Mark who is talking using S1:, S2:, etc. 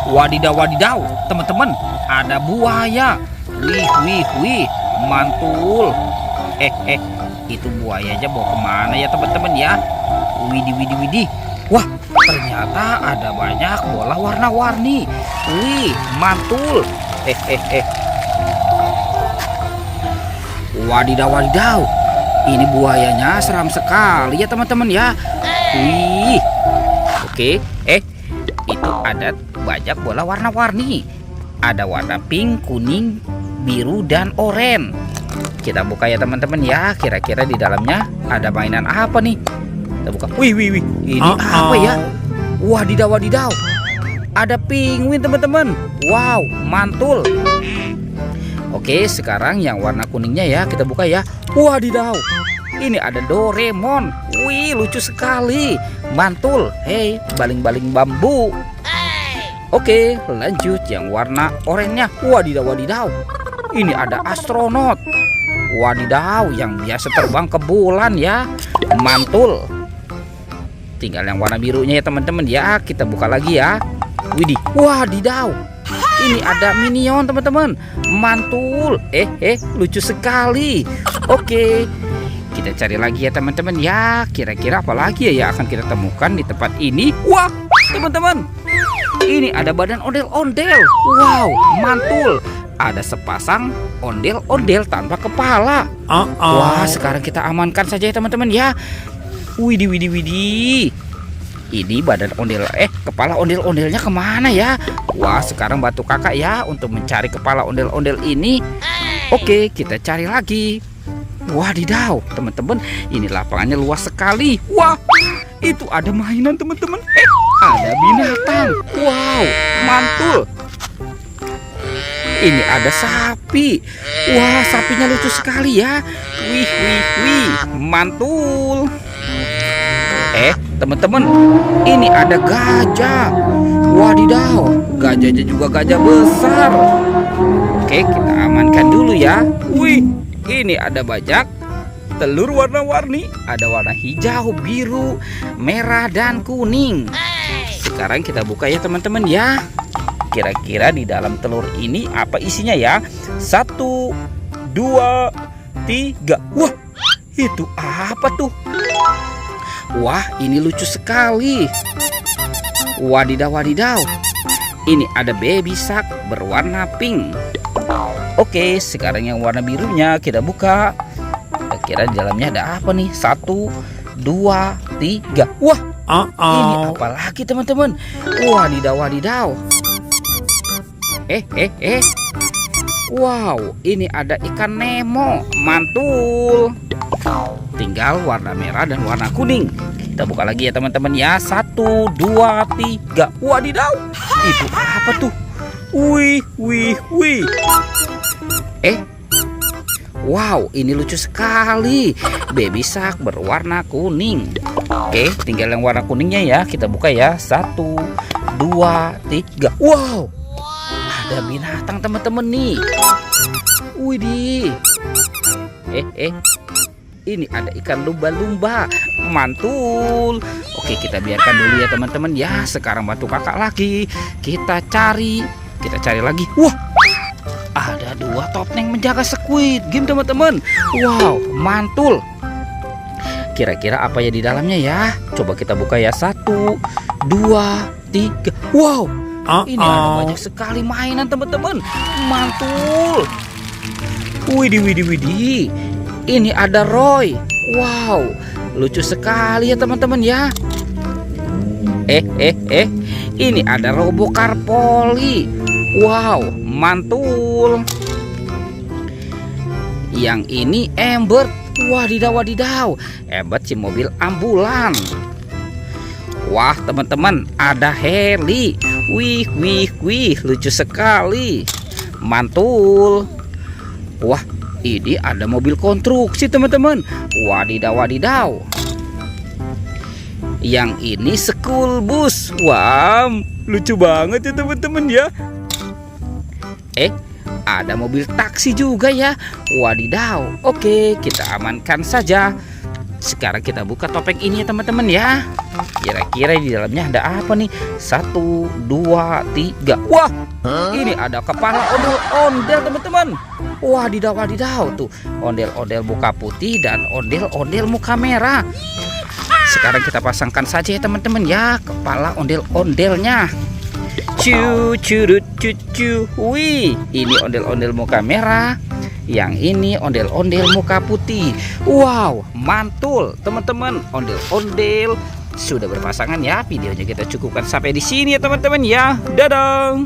S1: Wadidaw, wadidaw, teman-teman, ada buaya. Wih, mantul. Itu buayanya bawa kemana ya teman-teman ya? Widih. Wah, ternyata ada banyak bola warna-warni. Wih, mantul. Wadidaw. Ini buayanya seram sekali ya teman-teman ya. Wih. Oke, itu ada banyak bola warna-warni. Ada warna pink, kuning, biru, dan oranye. Kita buka ya teman-teman ya. Kira-kira di dalamnya ada mainan apa nih? Kita buka. Wih. Ini apa ya? Wadidaw. Ada penguin teman-teman. Wow, mantul. Oke, sekarang yang warna kuningnya ya kita buka ya. Wadidaw. Ini ada Doraemon. Wih, lucu sekali. Mantul. Hei, baling-baling bambu. Oke, lanjut yang warna oranye. Wadidaw. Ini ada astronot. Wadidaw, yang biasa terbang ke bulan ya. Mantul. Tinggal yang warna birunya ya teman-teman ya. Kita buka lagi ya. Widih. Wadidaw. Ini ada Minion teman-teman. Mantul. Lucu sekali. Oke. Kita cari lagi ya teman-teman ya. Kira-kira apa lagi ya akan kita temukan di tempat ini? Wah, teman-teman. Ini ada badan ondel-ondel. Wow, mantul. Ada sepasang ondel-ondel tanpa kepala. Wah, sekarang kita amankan saja ya teman-teman ya. Widih. Ini badan ondel. Kepala ondel-ondelnya kemana ya? Wah, sekarang bantu kakak ya untuk mencari kepala ondel-ondel ini. Oke, kita cari lagi. Wadidaw, teman-teman, ini lapangannya luas sekali. Wah, itu ada mainan teman-teman. Ada binatang. Wow, mantul. Ini ada sapi. Wah, sapinya lucu sekali ya. Wih, mantul. Teman-teman, ini ada gajah. Wadidaw, gajahnya juga gajah besar. Oke, kita amankan dulu ya. Wih, ini ada banyak telur warna-warni. Ada warna hijau, biru, merah, dan kuning. Sekarang kita buka ya teman-teman ya. Kira-kira di dalam telur ini apa isinya ya? 1, 2, 3. Wah, itu apa tuh? Wah, ini lucu sekali. Wadidaw. Ini ada baby shark berwarna pink. Oke, sekarang yang warna birunya kita buka. Kira-kira di dalamnya ada apa nih? 1, 2, 3. Wah, ini apa lagi teman-teman? Wadidaw. Wow, ini ada ikan Nemo. Mantul. Tinggal warna merah dan warna kuning. Kita buka lagi ya teman-teman ya. 1, 2, 3. Wadidaw. Itu apa tuh? Wih. Wow, ini lucu sekali. Baby shark berwarna kuning. Oke, tinggal yang warna kuningnya ya. Kita buka ya. 1, 2, 3. Wow, ada binatang teman-teman nih. Widih. Ini ada ikan lumba-lumba. Mantul. Oke, kita biarkan dulu ya teman-teman ya. Sekarang bantu kakak lagi. Kita cari lagi. Wah, ada 2 topeng menjaga Squid Game teman-teman. Wow, mantul. Kira-kira apa ya di dalamnya ya? Coba kita buka ya. 1, 2, 3. Wow, ini ada banyak sekali mainan teman-teman. Mantul. Widih. Ini ada Roy. Wow, lucu sekali ya teman-teman ya. Ini ada Robocar Polly. Wow, mantul. Yang ini Ember. Wadidaw. Ember si mobil ambulan. Wah, teman-teman, ada heli. Wih, lucu sekali. Mantul. Wah, ini ada mobil konstruksi teman-teman. Wadidaw. Yang ini school bus. Wah, lucu banget ya teman-teman ya. Ada mobil taksi juga ya. Wadidaw. Oke, kita amankan saja. Sekarang kita buka topeng ini ya teman-teman ya. Kira-kira di dalamnya ada apa nih? 1, 2, 3. Wah, ini ada kepala ondel-ondel teman-teman. Wah, wadidaw tuh. Ondel-ondel muka putih dan ondel-ondel muka merah. Sekarang kita pasangkan saja ya teman-teman ya kepala ondel-ondelnya. Curut cucu. Wih, ini ondel-ondel muka merah. Yang ini ondel-ondel muka putih. Wow, mantul teman-teman. Ondel-ondel sudah berpasangan ya. Videonya kita cukupkan sampai di sini ya teman-teman ya. Dadah.